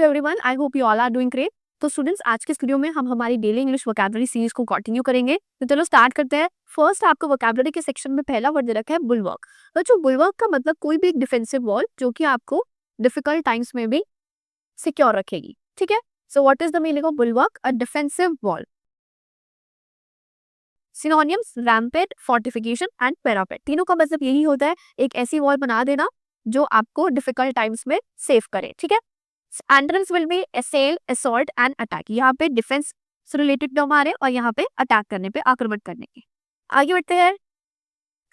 Hello everyone, I hope you all are doing great. तो students, आज के इस वीडियो में हम हमारी डेली इंग्लिश वोकैबुलरी सीरीज को कंटिन्यू करेंगे। तो चलो स्टार्ट करते हैं। फर्स्ट आपको वोकैबुलरी के सेक्शन में पहला वर्ड दे रखा है बुलवर्क। बच्चों, बुलवर्क का मतलब कोई भी एक डिफेंसिव वॉल जो कि आपको डिफिकल्ट टाइम्स में भी सिक्योर रखेगी। ठीक है, so what is the meaning of bulwark? A defensive wall. Synonyms rampart, fortification and parapet. तीनों का मतलब यही होता है, एक ऐसी वॉल बना देना जो आपको डिफिकल्ट टाइम्स में सेव करे। ठीक है, एंटोनिम्स विल बी असेल, असॉल्ट एंड अटैक। यहाँ पे डिफेंस से रिलेटेड टर्म आ रहे हैं और यहाँ पे अटैक करने पे, आक्रमण करने के। आगे बढ़ते हैं।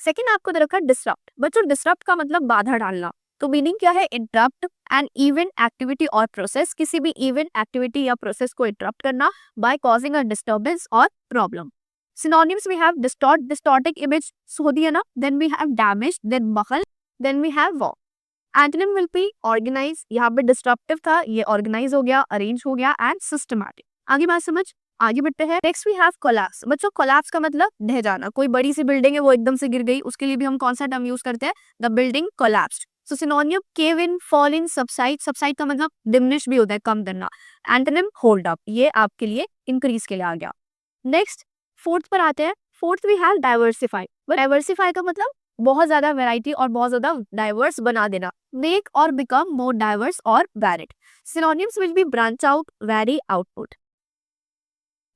सेकंड आपको दे रखा है डिसरप्ट। बच्चों, डिसरप्ट का मतलब बाधा डालना। तो मीनिंग क्या है? इंटरप्ट एन इवेंट, एक्टिविटी और प्रोसेस। किसी भी इवेंट, एक्टिविटी या प्रोसेस को इंटरप्ट करना बाय कॉजिंग अ डिस्टर्बेंस और problem. Synonyms we have distort, distorting image होती है ना, then we have damage, then बखल, then we have war. Antonym will be organize, यहाँ पे disruptive था, ये organize हो गया, arrange हो गया and systematic. आगे बात समझ, आगे बढ़ते हैं। Next we have collapse। बच्चों, collapse का मतलब ढह जाना। कोई बड़ी सी बिल्डिंग है वो एकदम से गिर गई, उसके लिए भी हम कौन सा टर्म यूज करते हैं? The building collapsed. So synonym cave in, fall in, subside। subside का मतलब diminish भी होता है, कम करना। Antonym hold up, ये आपके लिए increase के लिए आ गया। नेक्स्ट फोर्थ पर आते हैं। Fourth we have diversify. Diversify का मतलब बहुत ज्यादा वैरायटी और बहुत ज्यादा डाइवर्स बना देना। मेक और बिकम मोर डाइवर्स और varied. Synonyms will be branch out, vary, output.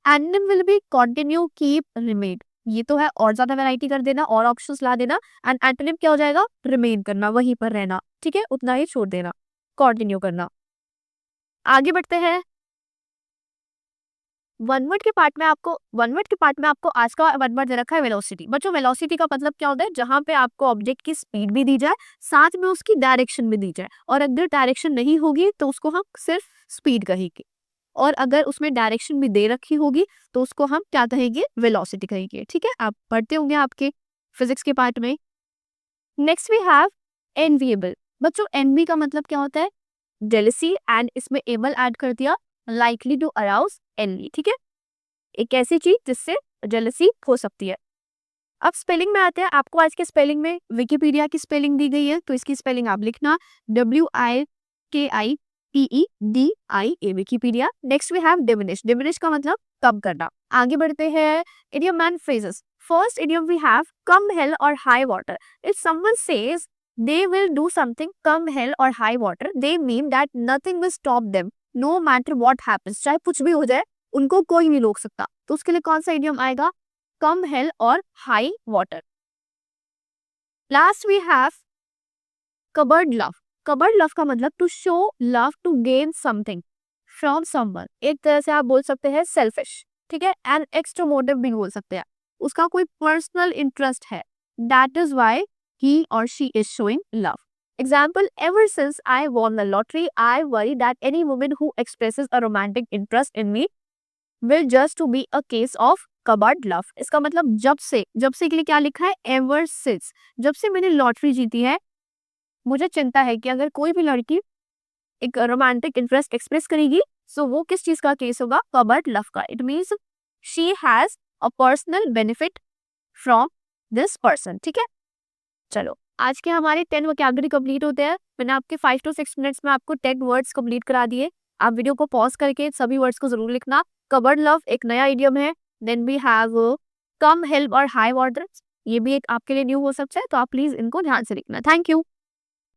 Antonym will be continue, keep, remain. ये तो है और ज्यादा वैरायटी कर देना और ऑप्शंस ला देना। एंड एंटोनिम क्या हो जाएगा? रिमेन करना, वहीं पर रहना। ठीक है, उतना ही छोड़ देना, कंटिन्यू करना। आगे बढ़ते हैं। वन वर्ड के पार्ट में आपको आज का वन वर्ड दे रखा है वेलोसिटी। बच्चों, वेलोसिटी का मतलब क्या होता है? जहां पे आपको ऑब्जेक्ट की स्पीड भी दी जाए, साथ में उसकी डायरेक्शन भी दी जाए। और अगर डायरेक्शन नहीं होगी तो उसको हम सिर्फ स्पीड कहेंगे, और अगर उसमें डायरेक्शन भी दे रखी होगी तो उसको हम क्या कहेंगे? वेलोसिटी कहेंगे। ठीक है, आप पढ़ते होंगे आपके फिजिक्स के पार्ट में। Next we have enviable. बच्चों, एनवी का मतलब क्या होता है? जेलसी, एंड इसमें एबल ऐड कर दिया, लाइकली टू अराउज एनवी। ठीक है, एक ऐसी चीज जिससे जेलसी हो सकती है। अब स्पेलिंग में आते हैं। आपको आज के स्पेलिंग में विकिपीडिया की स्पेलिंग दी गई है, तो इसकी स्पेलिंग आप लिखना WIKIPEDIA, Wikipedia. Next we have diminish. Diminish का मतलब कम करना। आगे बढ़ते हैं। Idiom and phrases. First idiom we have come hell और high water. If someone says they will do something come hell or high water, they mean that nothing will stop them no matter what happens। चाहे कुछ भी हो जाए, उनको कोई नहीं रोक सकता। तो उसके लिए कौन सा इडियम आएगा? कम हेल और high water. Last we have cupboard love. Cupboard love का मतलब to show love, to gain something from someone. एक तरह से आप बोल सकते हैं सेल्फिश। ठीक है, एंड एक्स्ट्रा मोटिव भी बोल सकते हैं। उसका कोई पर्सनल इंटरेस्ट है, that is why he or she is showing love. Example, ever since I won the lottery, I worry that any woman who expresses a romantic interest in me will just to be a case of cupboard love। इसका मतलब जब से के लिए क्या लिखा है? ever since, जब से मैंने लॉटरी जीती है, मुझे चिंता है कि अगर कोई भी लड़की एक रोमांटिक इंटरेस्ट एक्सप्रेस करेगी, सो वो किस चीज का केस होगा? cupboard love का। It means she has a personal benefit from this person। ठीक है, चलो आज के हमारे 10 वोकैबुलरी कंप्लीट होते हैं। मैंने आपके 5 to 6 मिनट्स में आपको 10 वर्ड्स कंप्लीट करा दिए। आप वीडियो को पॉज करके सभी वर्ड्स को जरूर लिखना। कबर्ड लव एक नया इडियम है। Then we have come help और हाई वाटर, ये भी एक आपके लिए न्यू हो सकता है, तो आप प्लीज इनको ध्यान से लिखना। Thank you.